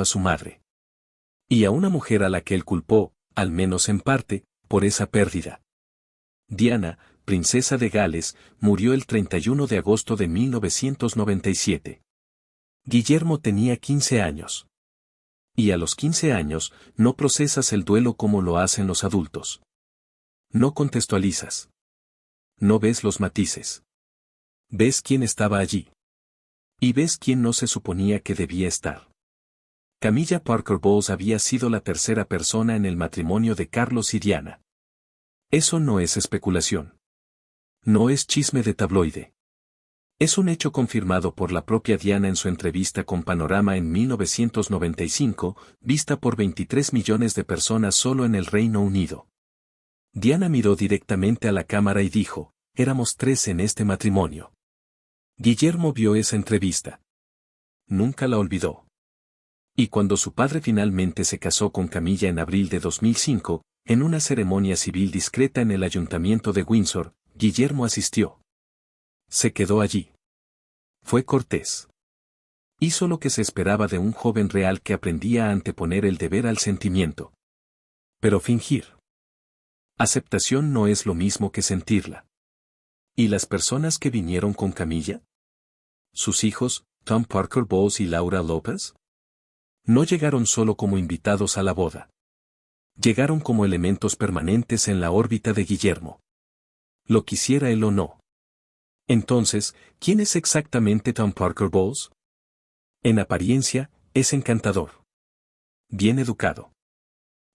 a su madre. Y a una mujer a la que él culpó, al menos en parte, por esa pérdida. Diana, princesa de Gales, murió el 31 de agosto de 1997. Guillermo tenía 15 años. Y a los 15 años, no procesas el duelo como lo hacen los adultos. No contextualizas. No ves los matices. Ves quién estaba allí. Y ves quién no se suponía que debía estar. Camilla Parker Bowles había sido la tercera persona en el matrimonio de Carlos y Diana. Eso no es especulación. No es chisme de tabloide. Es un hecho confirmado por la propia Diana en su entrevista con Panorama en 1995, vista por 23 millones de personas solo en el Reino Unido. Diana miró directamente a la cámara y dijo, éramos 3 en este matrimonio. Guillermo vio esa entrevista. Nunca la olvidó. Y cuando su padre finalmente se casó con Camilla en abril de 2005, en una ceremonia civil discreta en el ayuntamiento de Windsor, Guillermo asistió. Se quedó allí. Fue cortés. Hizo lo que se esperaba de un joven real que aprendía a anteponer el deber al sentimiento. Pero fingir. Aceptación no es lo mismo que sentirla. ¿Y las personas que vinieron con Camilla? ¿Sus hijos, Tom Parker Bowles y Laura López? No llegaron solo como invitados a la boda. Llegaron como elementos permanentes en la órbita de Guillermo. Lo quisiera él o no. Entonces, ¿quién es exactamente Tom Parker Bowles? En apariencia, es encantador. Bien educado.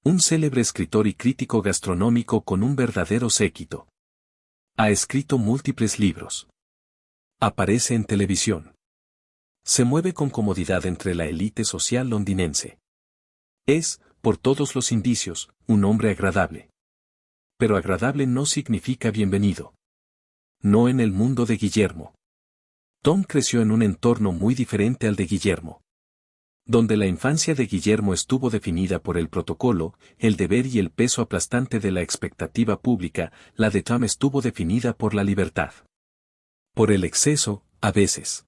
Un célebre escritor y crítico gastronómico con un verdadero séquito. Ha escrito múltiples libros. Aparece en televisión. Se mueve con comodidad entre la élite social londinense. Es, por todos los indicios, un hombre agradable. Pero agradable no significa bienvenido. No en el mundo de Guillermo. Tom creció en un entorno muy diferente al de Guillermo. Donde la infancia de Guillermo estuvo definida por el protocolo, el deber y el peso aplastante de la expectativa pública, la de Tom estuvo definida por la libertad. Por el exceso, a veces.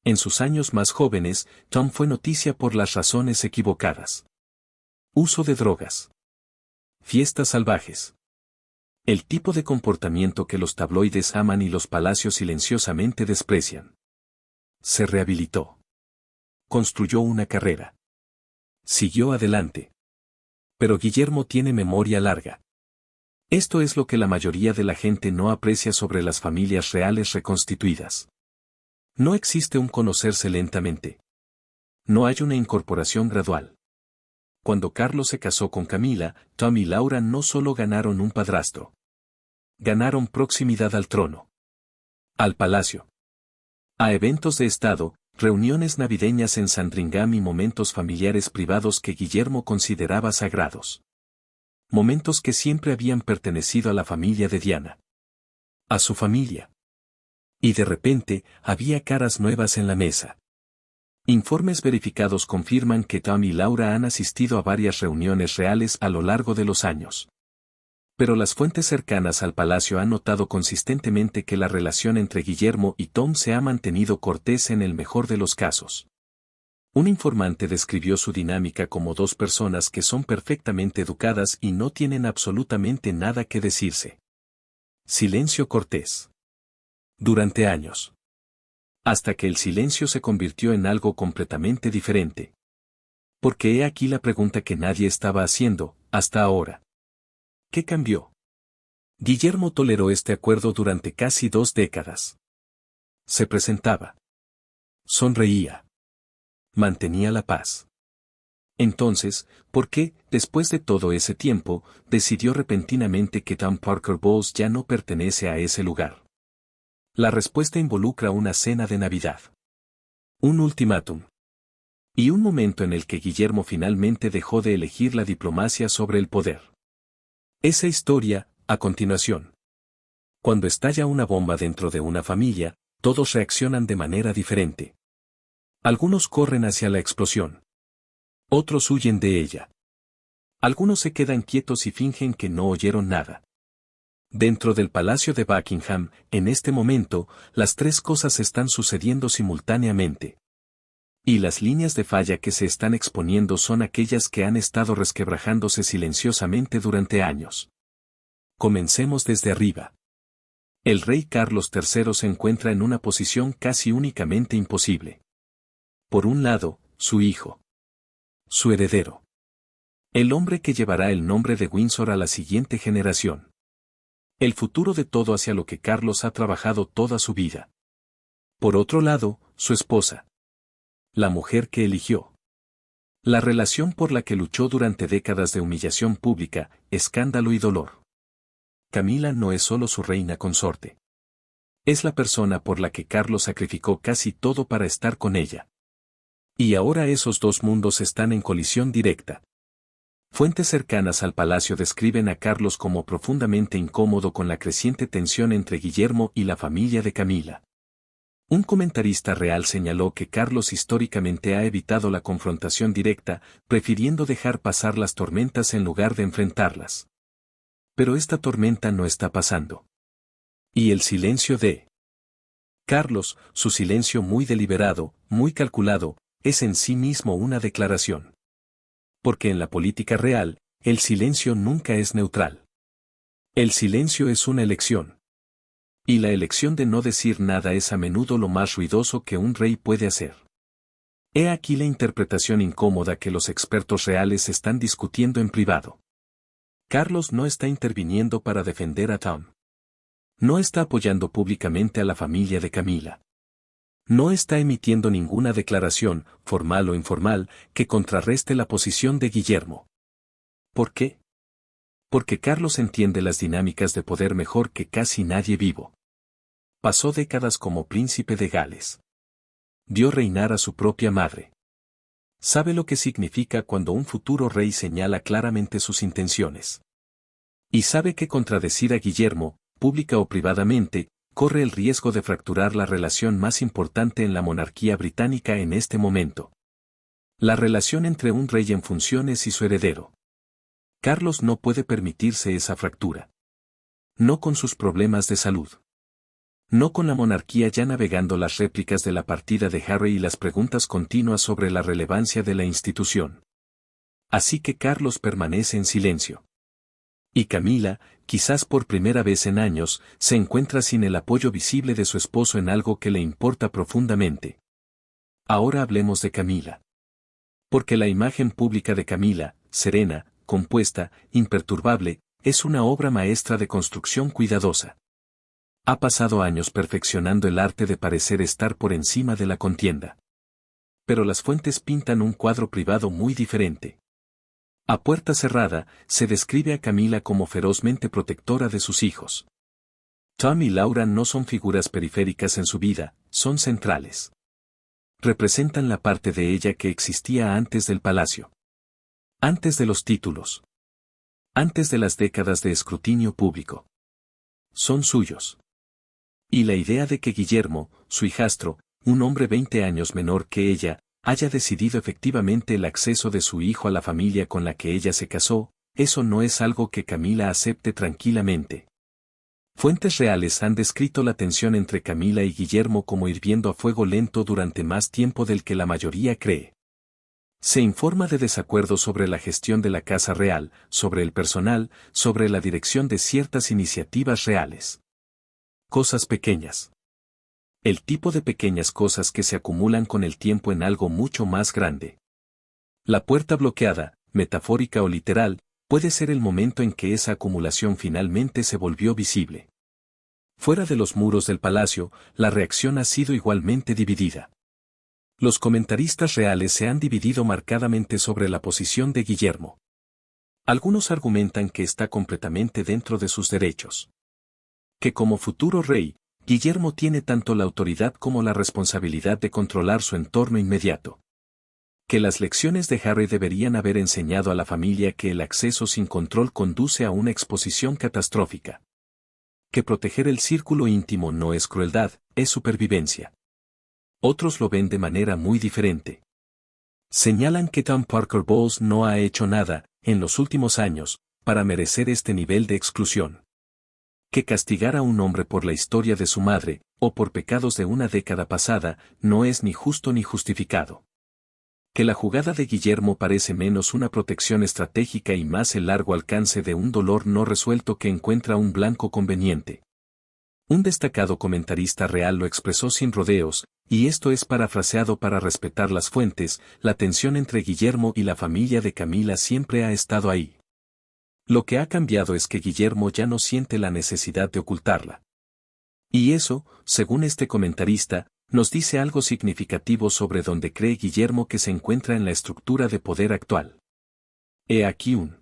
En sus años más jóvenes, Tom fue noticia por las razones equivocadas. Uso de drogas. Fiestas salvajes. El tipo de comportamiento que los tabloides aman y los palacios silenciosamente desprecian. Se rehabilitó. Construyó una carrera. Siguió adelante. Pero Guillermo tiene memoria larga. Esto es lo que la mayoría de la gente no aprecia sobre las familias reales reconstituidas. No existe un conocerse lentamente. No hay una incorporación gradual. Cuando Carlos se casó con Camila, Tom y Laura no solo ganaron un padrastro. Ganaron proximidad al trono. Al palacio. A eventos de estado, reuniones navideñas en Sandringham y momentos familiares privados que Guillermo consideraba sagrados. Momentos que siempre habían pertenecido a la familia de Diana. A su familia. Y de repente, había caras nuevas en la mesa. Informes verificados confirman que Tom y Laura han asistido a varias reuniones reales a lo largo de los años. Pero las fuentes cercanas al palacio han notado consistentemente que la relación entre Guillermo y Tom se ha mantenido cortés en el mejor de los casos. Un informante describió su dinámica como dos personas que son perfectamente educadas y no tienen absolutamente nada que decirse. Silencio cortés. Durante años. Hasta que el silencio se convirtió en algo completamente diferente. Porque he aquí la pregunta que nadie estaba haciendo, hasta ahora. ¿Qué cambió? Guillermo toleró este acuerdo durante casi 2 décadas. Se presentaba. Sonreía. Mantenía la paz. Entonces, ¿por qué, después de todo ese tiempo, decidió repentinamente que Tom Parker Bowles ya no pertenece a ese lugar? La respuesta involucra una cena de Navidad. Un ultimátum. Y un momento en el que Guillermo finalmente dejó de elegir la diplomacia sobre el poder. Esa historia, a continuación. Cuando estalla una bomba dentro de una familia, todos reaccionan de manera diferente. Algunos corren hacia la explosión. Otros huyen de ella. Algunos se quedan quietos y fingen que no oyeron nada. Dentro del Palacio de Buckingham, en este momento, las 3 cosas están sucediendo simultáneamente. Y las líneas de falla que se están exponiendo son aquellas que han estado resquebrajándose silenciosamente durante años. Comencemos desde arriba. El rey Carlos III se encuentra en una posición casi únicamente imposible. Por un lado, su hijo. Su heredero. El hombre que llevará el nombre de Windsor a la siguiente generación. El futuro de todo hacia lo que Carlos ha trabajado toda su vida. Por otro lado, su esposa. La mujer que eligió. La relación por la que luchó durante décadas de humillación pública, escándalo y dolor. Camila no es solo su reina consorte. Es la persona por la que Carlos sacrificó casi todo para estar con ella. Y ahora esos dos mundos están en colisión directa. Fuentes cercanas al palacio describen a Carlos como profundamente incómodo con la creciente tensión entre Guillermo y la familia de Camila. Un comentarista real señaló que Carlos históricamente ha evitado la confrontación directa, prefiriendo dejar pasar las tormentas en lugar de enfrentarlas. Pero esta tormenta no está pasando. Y el silencio de Carlos, su silencio muy deliberado, muy calculado, es en sí mismo una declaración. Porque en la política real, el silencio nunca es neutral. El silencio es una elección. Y la elección de no decir nada es a menudo lo más ruidoso que un rey puede hacer. He aquí la interpretación incómoda que los expertos reales están discutiendo en privado. Carlos no está interviniendo para defender a Tom. No está apoyando públicamente a la familia de Camila. No está emitiendo ninguna declaración, formal o informal, que contrarreste la posición de Guillermo. ¿Por qué? Porque Carlos entiende las dinámicas de poder mejor que casi nadie vivo. Pasó décadas como príncipe de Gales. Dio reinar a su propia madre. Sabe lo que significa cuando un futuro rey señala claramente sus intenciones. Y sabe que contradecir a Guillermo, pública o privadamente, corre el riesgo de fracturar la relación más importante en la monarquía británica en este momento. La relación entre un rey en funciones y su heredero. Carlos no puede permitirse esa fractura. No con sus problemas de salud. No con la monarquía ya navegando las réplicas de la partida de Harry y las preguntas continuas sobre la relevancia de la institución. Así que Carlos permanece en silencio. Y Camila, quizás por primera vez en años, se encuentra sin el apoyo visible de su esposo en algo que le importa profundamente. Ahora hablemos de Camila. Porque la imagen pública de Camila, serena, compuesta, imperturbable, es una obra maestra de construcción cuidadosa. Ha pasado años perfeccionando el arte de parecer estar por encima de la contienda. Pero las fuentes pintan un cuadro privado muy diferente. A puerta cerrada, se describe a Camila como ferozmente protectora de sus hijos. Tom y Laura no son figuras periféricas en su vida, son centrales. Representan la parte de ella que existía antes del palacio. Antes de los títulos. Antes de las décadas de escrutinio público. Son suyos. Y la idea de que Guillermo, su hijastro, un hombre 20 años menor que ella, haya decidido efectivamente el acceso de su hijo a la familia con la que ella se casó, eso no es algo que Camila acepte tranquilamente. Fuentes reales han descrito la tensión entre Camila y Guillermo como hirviendo a fuego lento durante más tiempo del que la mayoría cree. Se informa de desacuerdos sobre la gestión de la Casa Real, sobre el personal, sobre la dirección de ciertas iniciativas reales. Cosas pequeñas. El tipo de pequeñas cosas que se acumulan con el tiempo en algo mucho más grande. La puerta bloqueada, metafórica o literal, puede ser el momento en que esa acumulación finalmente se volvió visible. Fuera de los muros del palacio, la reacción ha sido igualmente dividida. Los comentaristas reales se han dividido marcadamente sobre la posición de Guillermo. Algunos argumentan que está completamente dentro de sus derechos. Que como futuro rey, Guillermo tiene tanto la autoridad como la responsabilidad de controlar su entorno inmediato. Que las lecciones de Harry deberían haber enseñado a la familia que el acceso sin control conduce a una exposición catastrófica. Que proteger el círculo íntimo no es crueldad, es supervivencia. Otros lo ven de manera muy diferente. Señalan que Tom Parker Bowles no ha hecho nada, en los últimos años, para merecer este nivel de exclusión. Que castigar a un hombre por la historia de su madre, o por pecados de una década pasada, no es ni justo ni justificado. que la jugada de Guillermo parece menos una protección estratégica y más el largo alcance de un dolor no resuelto que encuentra un blanco conveniente. Un destacado comentarista real lo expresó sin rodeos, y esto es parafraseado para respetar las fuentes: la tensión entre Guillermo y la familia de Camila siempre ha estado ahí. Lo que ha cambiado es que Guillermo ya no siente la necesidad de ocultarla. Y eso, según este comentarista, nos dice algo significativo sobre dónde cree Guillermo que se encuentra en la estructura de poder actual. He aquí un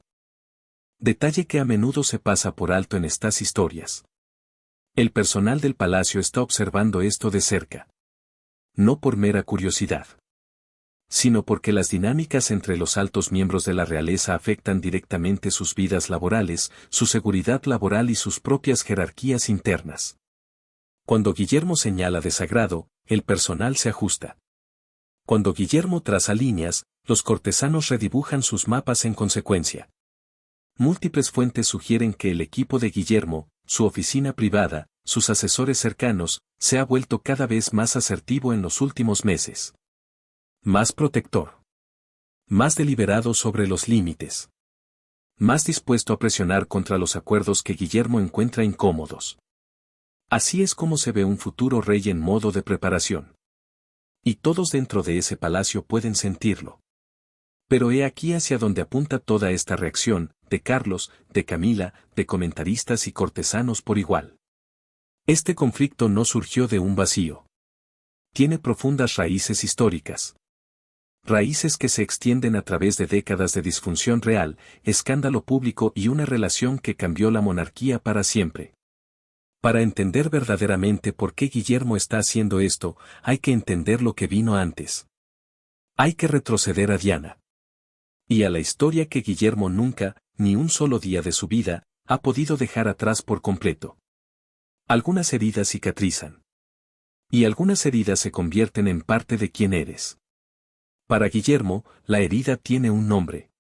detalle que a menudo se pasa por alto en estas historias. El personal del palacio está observando esto de cerca. No por mera curiosidad, sino porque las dinámicas entre los altos miembros de la realeza afectan directamente sus vidas laborales, su seguridad laboral y sus propias jerarquías internas. Cuando Guillermo señala desagrado, el personal se ajusta. Cuando Guillermo traza líneas, los cortesanos redibujan sus mapas en consecuencia. Múltiples fuentes sugieren que el equipo de Guillermo, su oficina privada, sus asesores cercanos, se ha vuelto cada vez más asertivo en los últimos meses. Más protector. Más deliberado sobre los límites. Más dispuesto a presionar contra los acuerdos que Guillermo encuentra incómodos. Así es como se ve un futuro rey en modo de preparación. Y todos dentro de ese palacio pueden sentirlo. Pero he aquí hacia donde apunta toda esta reacción, de Carlos, de Camila, de comentaristas y cortesanos por igual. Este conflicto no surgió de un vacío. Tiene profundas raíces históricas. Raíces que se extienden a través de décadas de disfunción real, escándalo público y una relación que cambió la monarquía para siempre. Para entender verdaderamente por qué Guillermo está haciendo esto, hay que entender lo que vino antes. Hay que retroceder a Diana. Y a la historia que Guillermo nunca, ni un solo día de su vida, ha podido dejar atrás por completo. Algunas heridas cicatrizan. Y algunas heridas se convierten en parte de quien eres. Para Guillermo, la herida tiene un nombre.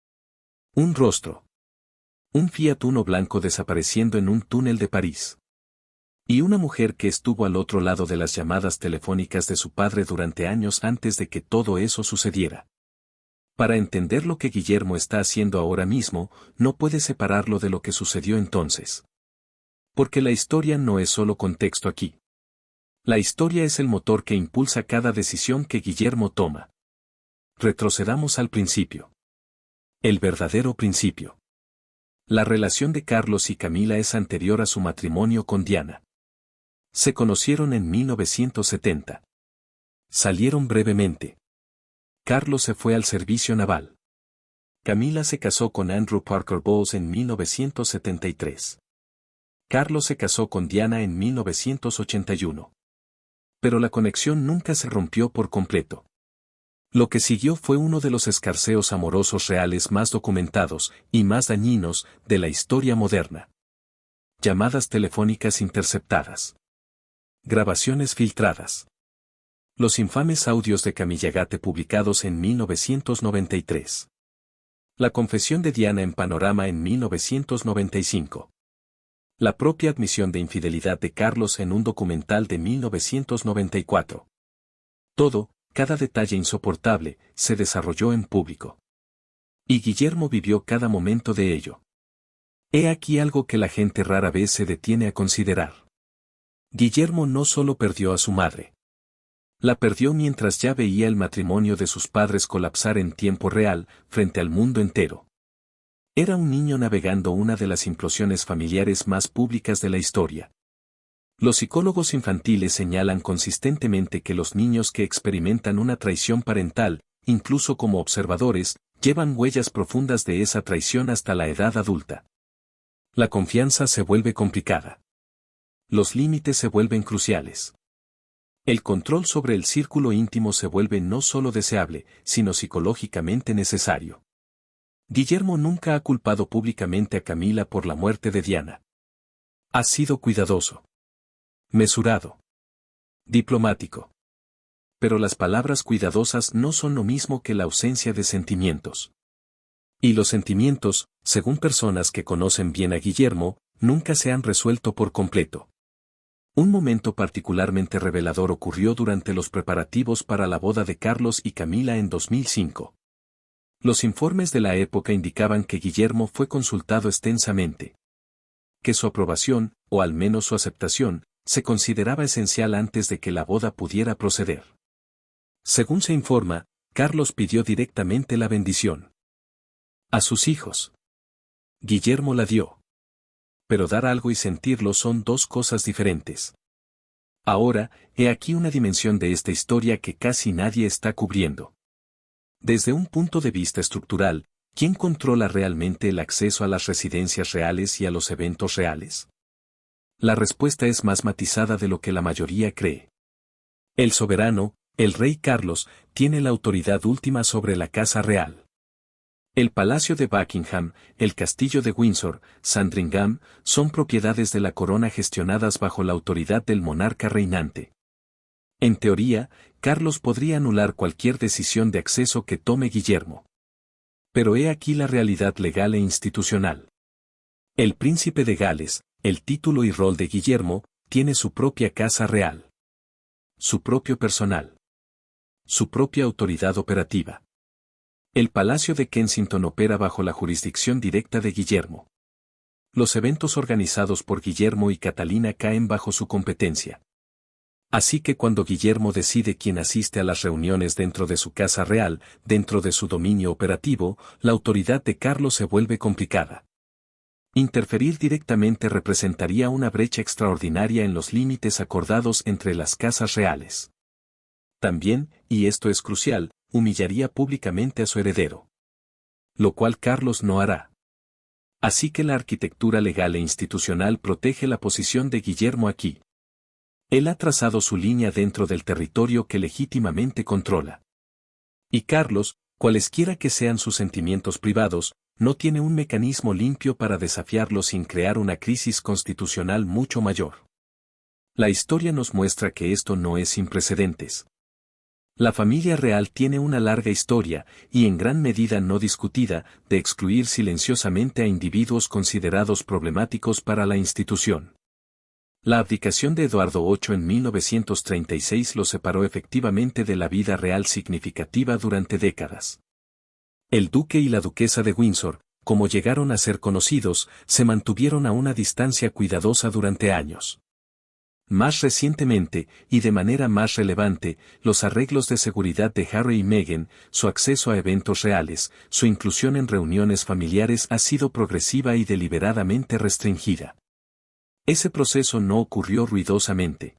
Un rostro. Un Fiat Uno blanco desapareciendo en un túnel de París. Y una mujer que estuvo al otro lado de las llamadas telefónicas de su padre durante años antes de que todo eso sucediera. Para entender lo que Guillermo está haciendo ahora mismo, no puede separarlo de lo que sucedió entonces. Porque la historia no es solo contexto aquí. La historia es el motor que impulsa cada decisión que Guillermo toma. Retrocedamos al principio. El verdadero principio. La relación de Carlos y Camila es anterior a su matrimonio con Diana. Se conocieron en 1970. Salieron brevemente. Carlos se fue al servicio naval. Camila se casó con Andrew Parker Bowles en 1973. Carlos se casó con Diana en 1981. Pero la conexión nunca se rompió por completo. Lo que siguió fue uno de los escarceos amorosos reales más documentados y más dañinos de la historia moderna. Llamadas telefónicas interceptadas. Grabaciones filtradas. Los infames audios de Camillagate publicados en 1993. La confesión de Diana en Panorama en 1995. La propia admisión de infidelidad de Carlos en un documental de 1994. Todo, cada detalle insoportable, se desarrolló en público. Y Guillermo vivió cada momento de ello. He aquí algo que la gente rara vez se detiene a considerar. Guillermo no solo perdió a su madre. La perdió mientras ya veía el matrimonio de sus padres colapsar en tiempo real, frente al mundo entero. Era un niño navegando una de las implosiones familiares más públicas de la historia. Los psicólogos infantiles señalan consistentemente que los niños que experimentan una traición parental, incluso como observadores, llevan huellas profundas de esa traición hasta la edad adulta. La confianza se vuelve complicada. Los límites se vuelven cruciales. El control sobre el círculo íntimo se vuelve no solo deseable, sino psicológicamente necesario. Guillermo nunca ha culpado públicamente a Camila por la muerte de Diana. Ha sido cuidadoso. Mesurado. Diplomático. Pero las palabras cuidadosas no son lo mismo que la ausencia de sentimientos. Y los sentimientos, según personas que conocen bien a Guillermo, nunca se han resuelto por completo. Un momento particularmente revelador ocurrió durante los preparativos para la boda de Carlos y Camila en 2005. Los informes de la época indicaban que Guillermo fue consultado extensamente, que su aprobación, o al menos su aceptación, se consideraba esencial antes de que la boda pudiera proceder. Según se informa, Carlos pidió directamente la bendición a sus hijos. Guillermo la dio. Pero dar algo y sentirlo son dos cosas diferentes. Ahora, he aquí una dimensión de esta historia que casi nadie está cubriendo. Desde un punto de vista estructural, ¿quién controla realmente el acceso a las residencias reales y a los eventos reales? La respuesta es más matizada de lo que la mayoría cree. El soberano, el rey Carlos, tiene la autoridad última sobre la casa real. El Palacio de Buckingham, el Castillo de Windsor, Sandringham, son propiedades de la corona gestionadas bajo la autoridad del monarca reinante. En teoría, Carlos podría anular cualquier decisión de acceso que tome Guillermo. Pero he aquí la realidad legal e institucional. El príncipe de Gales, el título y rol de Guillermo, tiene su propia casa real, su propio personal, su propia autoridad operativa. El Palacio de Kensington opera bajo la jurisdicción directa de Guillermo. Los eventos organizados por Guillermo y Catalina caen bajo su competencia. Así que cuando Guillermo decide quién asiste a las reuniones dentro de su casa real, dentro de su dominio operativo, la autoridad de Carlos se vuelve complicada. Interferir directamente representaría una brecha extraordinaria en los límites acordados entre las casas reales. También, y esto es crucial, humillaría públicamente a su heredero. Lo cual Carlos no hará. Así que la arquitectura legal e institucional protege la posición de Guillermo aquí. Él ha trazado su línea dentro del territorio que legítimamente controla. Y Carlos, cualesquiera que sean sus sentimientos privados, no tiene un mecanismo limpio para desafiarlo sin crear una crisis constitucional mucho mayor. La historia nos muestra que esto no es sin precedentes. La familia real tiene una larga historia, y en gran medida no discutida, de excluir silenciosamente a individuos considerados problemáticos para la institución. La abdicación de Eduardo VIII en 1936 lo separó efectivamente de la vida real significativa durante décadas. El duque y la duquesa de Windsor, como llegaron a ser conocidos, se mantuvieron a una distancia cuidadosa durante años. Más recientemente, y de manera más relevante, los arreglos de seguridad de Harry y Meghan, su acceso a eventos reales, su inclusión en reuniones familiares ha sido progresiva y deliberadamente restringida. Ese proceso no ocurrió ruidosamente.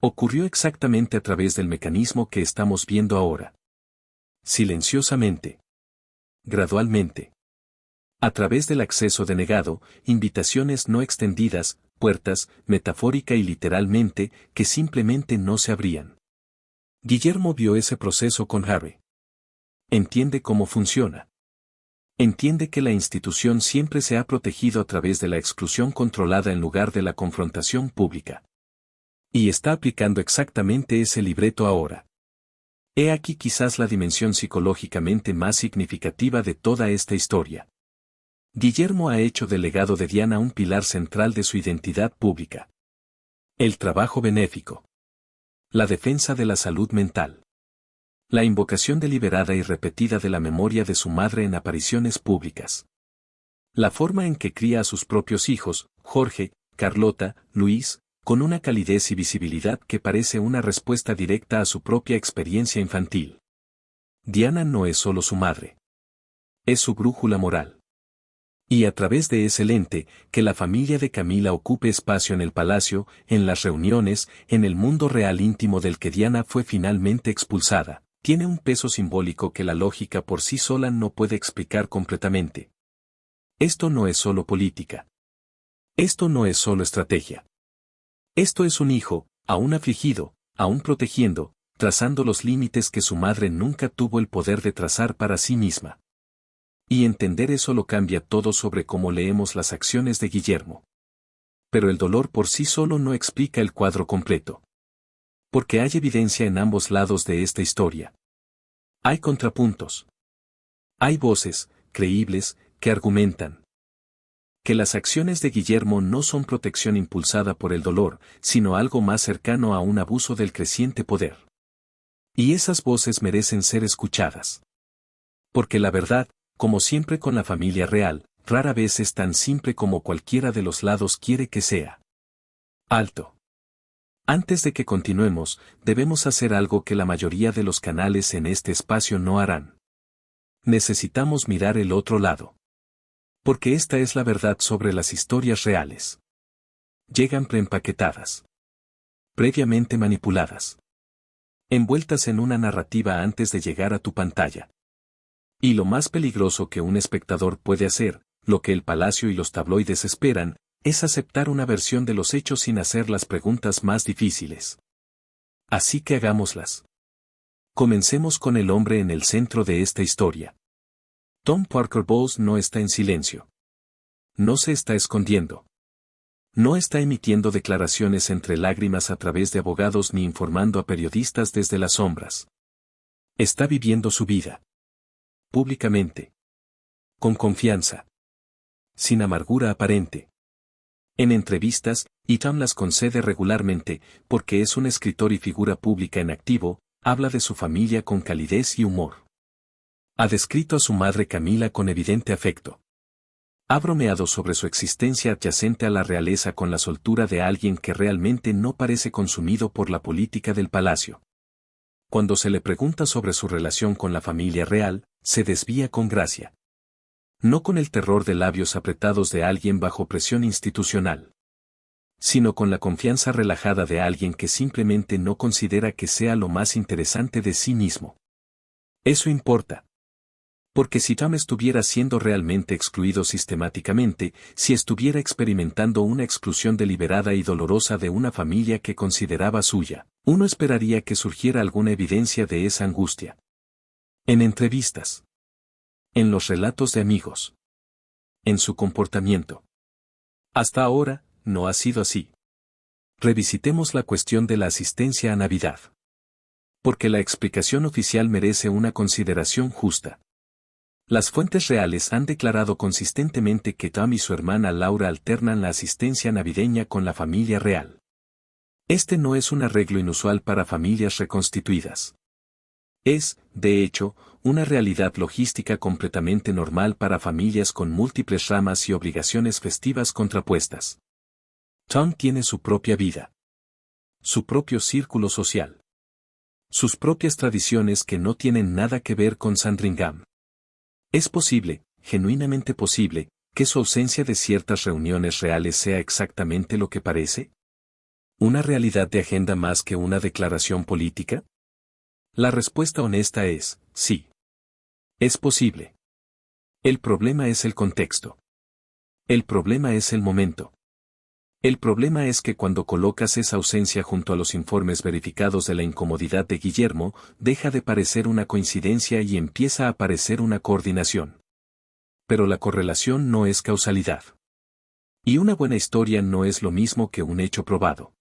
Ocurrió exactamente a través del mecanismo que estamos viendo ahora. Silenciosamente. Gradualmente. A través del acceso denegado, invitaciones no extendidas, puertas, metafórica y literalmente, que simplemente no se abrían. Guillermo vio ese proceso con Harry. Entiende cómo funciona. Entiende que la institución siempre se ha protegido a través de la exclusión controlada en lugar de la confrontación pública. Y está aplicando exactamente ese libreto ahora. He aquí quizás la dimensión psicológicamente más significativa de toda esta historia. Guillermo ha hecho del legado de Diana un pilar central de su identidad pública. El trabajo benéfico. La defensa de la salud mental. La invocación deliberada y repetida de la memoria de su madre en apariciones públicas. La forma en que cría a sus propios hijos, Jorge, Carlota, Luis, con una calidez y visibilidad que parece una respuesta directa a su propia experiencia infantil. Diana no es solo su madre. Es su brújula moral. Y a través de ese lente, que la familia de Camila ocupe espacio en el palacio, en las reuniones, en el mundo real íntimo del que Diana fue finalmente expulsada, tiene un peso simbólico que la lógica por sí sola no puede explicar completamente. Esto no es solo política. Esto no es solo estrategia. Esto es un hijo, aún afligido, aún protegiendo, trazando los límites que su madre nunca tuvo el poder de trazar para sí misma. Y entender eso lo cambia todo sobre cómo leemos las acciones de Guillermo. Pero el dolor por sí solo no explica el cuadro completo. Porque hay evidencia en ambos lados de esta historia. Hay contrapuntos. Hay voces, creíbles, que argumentan. que las acciones de Guillermo no son protección impulsada por el dolor, sino algo más cercano a un abuso del creciente poder. Y esas voces merecen ser escuchadas. Porque la verdad, como siempre con la familia real, rara vez es tan simple como cualquiera de los lados quiere que sea. Alto. Antes de que continuemos, debemos hacer algo que la mayoría de los canales en este espacio no harán. Necesitamos mirar el otro lado. Porque esta es la verdad sobre las historias reales. Llegan preempaquetadas. Previamente manipuladas. Envueltas en una narrativa antes de llegar a tu pantalla. Y lo más peligroso que un espectador puede hacer, lo que el Palacio y los tabloides esperan, es aceptar una versión de los hechos sin hacer las preguntas más difíciles. Así que hagámoslas. Comencemos con el hombre en el centro de esta historia. Tom Parker Bowles no está en silencio. No se está escondiendo. No está emitiendo declaraciones entre lágrimas a través de abogados ni informando a periodistas desde las sombras. Está viviendo su vida. Públicamente. Con confianza. Sin amargura aparente. En entrevistas, y Tom las concede regularmente, porque es un escritor y figura pública en activo, habla de su familia con calidez y humor. Ha descrito a su madre Camila con evidente afecto. Ha bromeado sobre su existencia adyacente a la realeza con la soltura de alguien que realmente no parece consumido por la política del palacio. Cuando se le pregunta sobre su relación con la familia real, se desvía con gracia. No con el terror de labios apretados de alguien bajo presión institucional, sino con la confianza relajada de alguien que simplemente no considera que sea lo más interesante de sí mismo. Eso importa. Porque si Tom estuviera siendo realmente excluido sistemáticamente, si estuviera experimentando una exclusión deliberada y dolorosa de una familia que consideraba suya, uno esperaría que surgiera alguna evidencia de esa angustia. En entrevistas. En los relatos de amigos. En su comportamiento. Hasta ahora, no ha sido así. Revisitemos la cuestión de la asistencia a Navidad. Porque la explicación oficial merece una consideración justa. Las fuentes reales han declarado consistentemente que Tom y su hermana Laura alternan la asistencia navideña con la familia real. Este no es un arreglo inusual para familias reconstituidas. Es, de hecho, una realidad logística completamente normal para familias con múltiples ramas y obligaciones festivas contrapuestas. Tom tiene su propia vida. Su propio círculo social. Sus propias tradiciones que no tienen nada que ver con Sandringham. Es posible, genuinamente posible, que su ausencia de ciertas reuniones reales sea exactamente lo que parece. ¿Una realidad de agenda más que una declaración política? La respuesta honesta es, sí. Es posible. El problema es el contexto. El problema es el momento. El problema es que cuando colocas esa ausencia junto a los informes verificados de la incomodidad de Guillermo, deja de parecer una coincidencia y empieza a parecer una coordinación. Pero la correlación no es causalidad. Y una buena historia no es lo mismo que un hecho probado.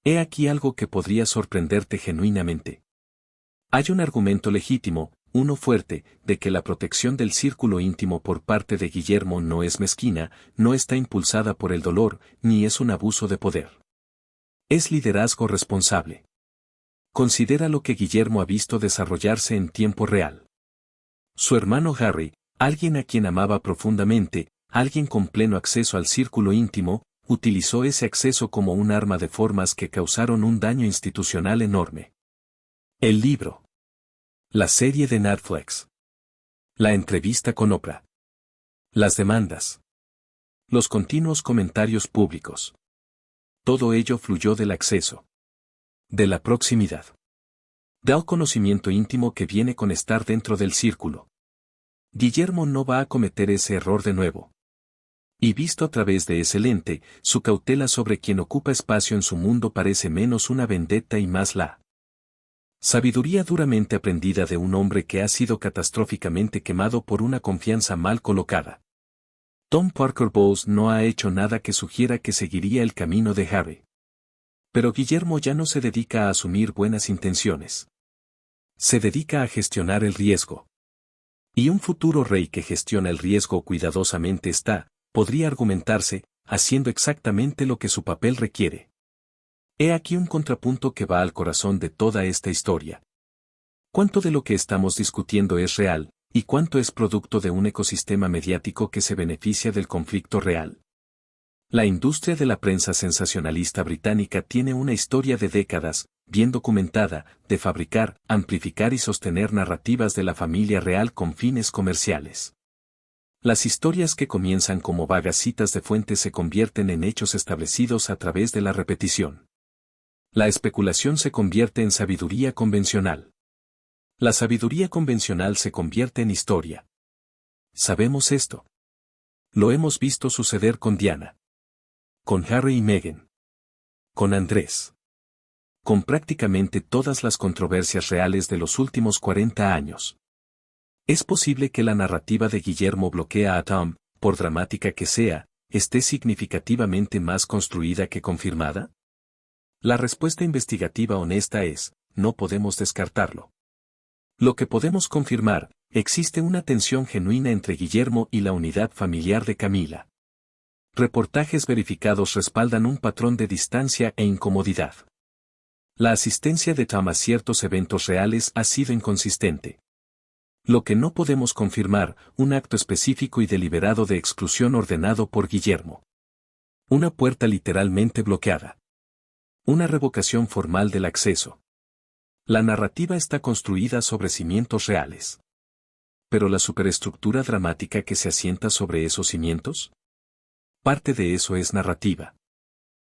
He aquí algo que podría sorprenderte genuinamente. Hay un argumento legítimo, uno fuerte, de que la protección del círculo íntimo por parte de Guillermo no es mezquina, no está impulsada por el dolor, ni es un abuso de poder. Es liderazgo responsable. Considera lo que Guillermo ha visto desarrollarse en tiempo real. Su hermano Harry, alguien a quien amaba profundamente, alguien con pleno acceso al círculo íntimo, utilizó ese acceso como un arma de formas que causaron un daño institucional enorme. El libro. La serie de Netflix. La entrevista con Oprah. Las demandas. Los continuos comentarios públicos. Todo ello fluyó del acceso. De la proximidad. Del conocimiento íntimo que viene con estar dentro del círculo. Guillermo no va a cometer ese error de nuevo. Y visto a través de ese lente, su cautela sobre quien ocupa espacio en su mundo parece menos una vendetta y más la sabiduría duramente aprendida de un hombre que ha sido catastróficamente quemado por una confianza mal colocada. Tom Parker Bowles no ha hecho nada que sugiera que seguiría el camino de Harry. Pero Guillermo ya no se dedica a asumir buenas intenciones. Se dedica a gestionar el riesgo. Y un futuro rey que gestiona el riesgo cuidadosamente está, podría argumentarse, haciendo exactamente lo que su papel requiere. He aquí un contrapunto que va al corazón de toda esta historia. ¿Cuánto de lo que estamos discutiendo es real, y cuánto es producto de un ecosistema mediático que se beneficia del conflicto real? La industria de la prensa sensacionalista británica tiene una historia de décadas, bien documentada, de fabricar, amplificar y sostener narrativas de la familia real con fines comerciales. Las historias que comienzan como vagas citas de fuentes se convierten en hechos establecidos a través de la repetición. La especulación se convierte en sabiduría convencional. La sabiduría convencional se convierte en historia. Sabemos esto. Lo hemos visto suceder con Diana. Con Harry y Meghan. Con Andrés. Con prácticamente todas las controversias reales de los últimos 40 años. ¿Es posible que la narrativa de Guillermo bloquea a Tom, por dramática que sea, esté significativamente más construida que confirmada? La respuesta investigativa honesta es, no podemos descartarlo. Lo que podemos confirmar, existe una tensión genuina entre Guillermo y la unidad familiar de Camila. Reportajes verificados respaldan un patrón de distancia e incomodidad. La asistencia de Tom a ciertos eventos reales ha sido inconsistente. Lo que no podemos confirmar, un acto específico y deliberado de exclusión ordenado por Guillermo. Una puerta literalmente bloqueada. Una revocación formal del acceso. La narrativa está construida sobre cimientos reales. ¿Pero la superestructura dramática que se asienta sobre esos cimientos? Parte de eso es narrativa.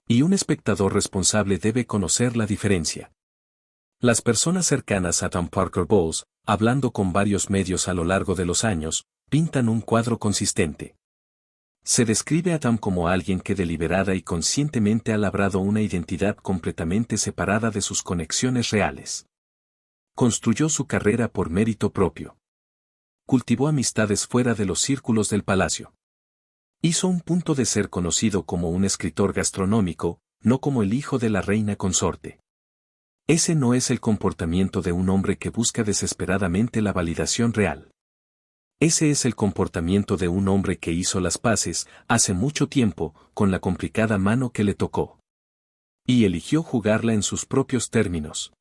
Y un espectador responsable debe conocer la diferencia. Las personas cercanas a Tom Parker Bowles, hablando con varios medios a lo largo de los años, pintan un cuadro consistente. Se describe a Tom como alguien que deliberada y conscientemente ha labrado una identidad completamente separada de sus conexiones reales. Construyó su carrera por mérito propio. Cultivó amistades fuera de los círculos del palacio. Hizo un punto de ser conocido como un escritor gastronómico, no como el hijo de la reina consorte. Ese no es el comportamiento de un hombre que busca desesperadamente la validación real. Ese es el comportamiento de un hombre que hizo las paces, hace mucho tiempo, con la complicada mano que le tocó. Y eligió jugarla en sus propios términos.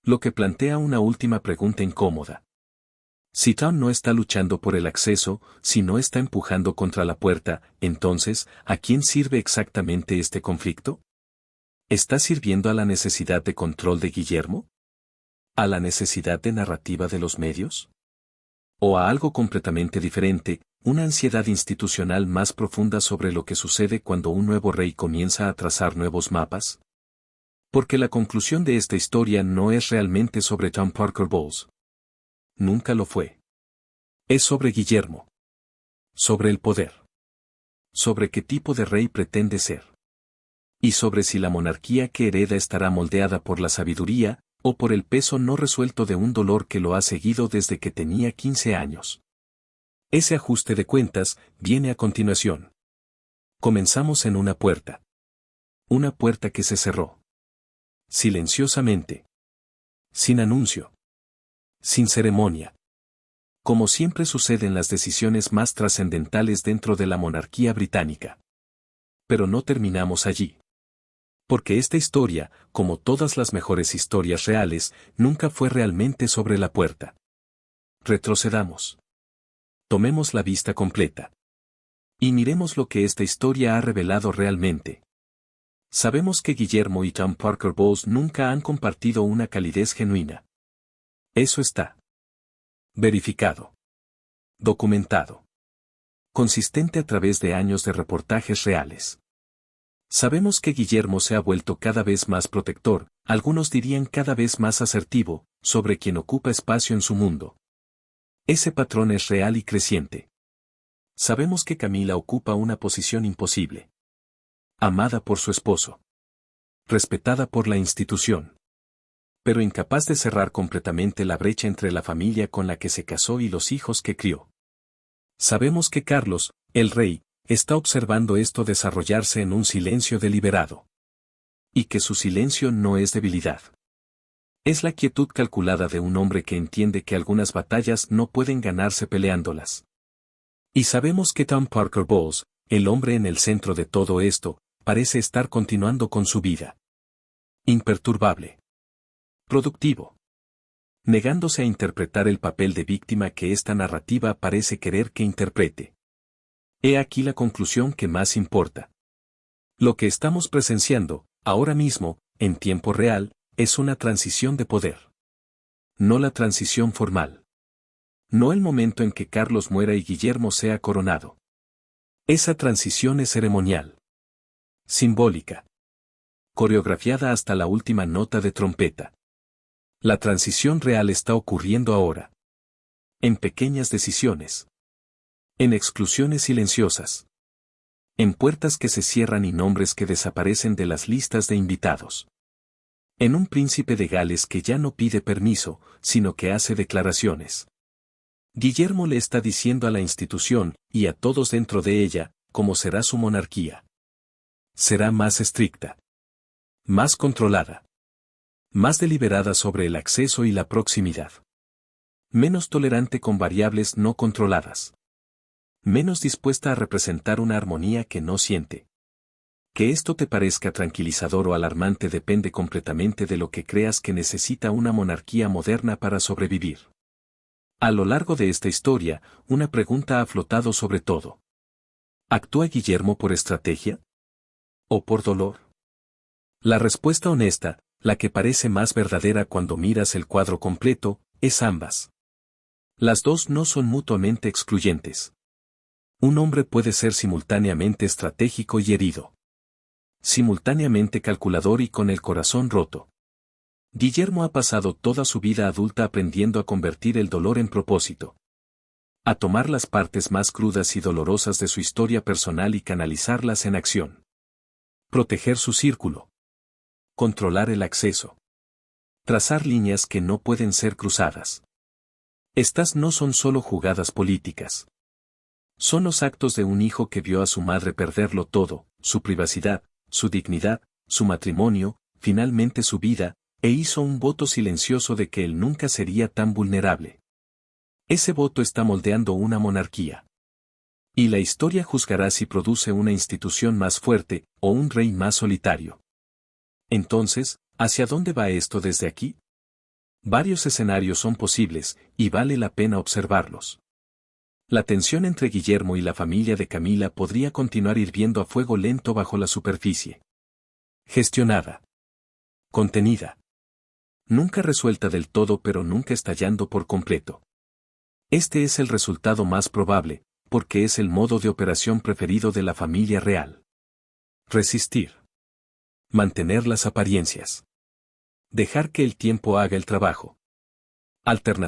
Lo que plantea una última pregunta incómoda. Si Tom no está luchando por el acceso, si no está empujando contra la puerta, entonces, ¿a quién sirve exactamente este conflicto? ¿Está sirviendo a la necesidad de control de Guillermo? ¿A la necesidad de narrativa de los medios? ¿O a algo completamente diferente, una ansiedad institucional más profunda sobre lo que sucede cuando un nuevo rey comienza a trazar nuevos mapas? Porque la conclusión de esta historia no es realmente sobre Tom Parker Bowles. Nunca lo fue. Es sobre Guillermo. Sobre el poder. Sobre qué tipo de rey pretende ser. Y sobre si la monarquía que hereda estará moldeada por la sabiduría, o por el peso no resuelto de un dolor que lo ha seguido desde que tenía 15 años. Ese ajuste de cuentas viene a continuación. Comenzamos en una puerta. Una puerta que se cerró. Silenciosamente. Sin anuncio. Sin ceremonia. Como siempre sucede en las decisiones más trascendentales dentro de la monarquía británica. Pero no terminamos allí. Porque esta historia, como todas las mejores historias reales, nunca fue realmente sobre la puerta. Retrocedamos. Tomemos la vista completa. Y miremos lo que esta historia ha revelado realmente. Sabemos que Guillermo y Tom Parker Bowles nunca han compartido una calidez genuina. Eso está verificado. Documentado. Consistente a través de años de reportajes reales. Sabemos que Guillermo se ha vuelto cada vez más protector, algunos dirían cada vez más asertivo, sobre quien ocupa espacio en su mundo. Ese patrón es real y creciente. Sabemos que Camila ocupa una posición imposible. Amada por su esposo. Respetada por la institución. Pero incapaz de cerrar completamente la brecha entre la familia con la que se casó y los hijos que crió. Sabemos que Carlos, el rey, está observando esto desarrollarse en un silencio deliberado. Y que su silencio no es debilidad. Es la quietud calculada de un hombre que entiende que algunas batallas no pueden ganarse peleándolas. Y sabemos que Tom Parker Bowles, el hombre en el centro de todo esto, parece estar continuando con su vida. Imperturbable. Productivo. Negándose a interpretar el papel de víctima que esta narrativa parece querer que interprete. He aquí la conclusión que más importa. Lo que estamos presenciando, ahora mismo, en tiempo real, es una transición de poder. No la transición formal. No el momento en que Carlos muera y Guillermo sea coronado. Esa transición es ceremonial. Simbólica. Coreografiada hasta la última nota de trompeta. La transición real está ocurriendo ahora. En pequeñas decisiones. En exclusiones silenciosas. En puertas que se cierran y nombres que desaparecen de las listas de invitados. En un príncipe de Gales que ya no pide permiso, sino que hace declaraciones. Guillermo le está diciendo a la institución, y a todos dentro de ella, cómo será su monarquía. Será más estricta. Más controlada. Más deliberada sobre el acceso y la proximidad. Menos tolerante con variables no controladas. Menos dispuesta a representar una armonía que no siente. Que esto te parezca tranquilizador o alarmante depende completamente de lo que creas que necesita una monarquía moderna para sobrevivir. A lo largo de esta historia, una pregunta ha flotado sobre todo. ¿Actúa Guillermo por estrategia? ¿O por dolor? La respuesta honesta, la que parece más verdadera cuando miras el cuadro completo, es ambas. Las dos no son mutuamente excluyentes. Un hombre puede ser simultáneamente estratégico y herido. Simultáneamente calculador y con el corazón roto. Guillermo ha pasado toda su vida adulta aprendiendo a convertir el dolor en propósito. A tomar las partes más crudas y dolorosas de su historia personal y canalizarlas en acción. Proteger su círculo. Controlar el acceso. Trazar líneas que no pueden ser cruzadas. Estas no son solo jugadas políticas. Son los actos de un hijo que vio a su madre perderlo todo, su privacidad, su dignidad, su matrimonio, finalmente su vida, e hizo un voto silencioso de que él nunca sería tan vulnerable. Ese voto está moldeando una monarquía. Y la historia juzgará si produce una institución más fuerte, o un rey más solitario. Entonces, ¿hacia dónde va esto desde aquí? Varios escenarios son posibles, y vale la pena observarlos. La tensión entre Guillermo y la familia de Camila podría continuar hirviendo a fuego lento bajo la superficie. Gestionada. Contenida. Nunca resuelta del todo pero nunca estallando por completo. Este es el resultado más probable, porque es el modo de operación preferido de la familia real. Resistir. Mantener las apariencias. Dejar que el tiempo haga el trabajo. Alternativa.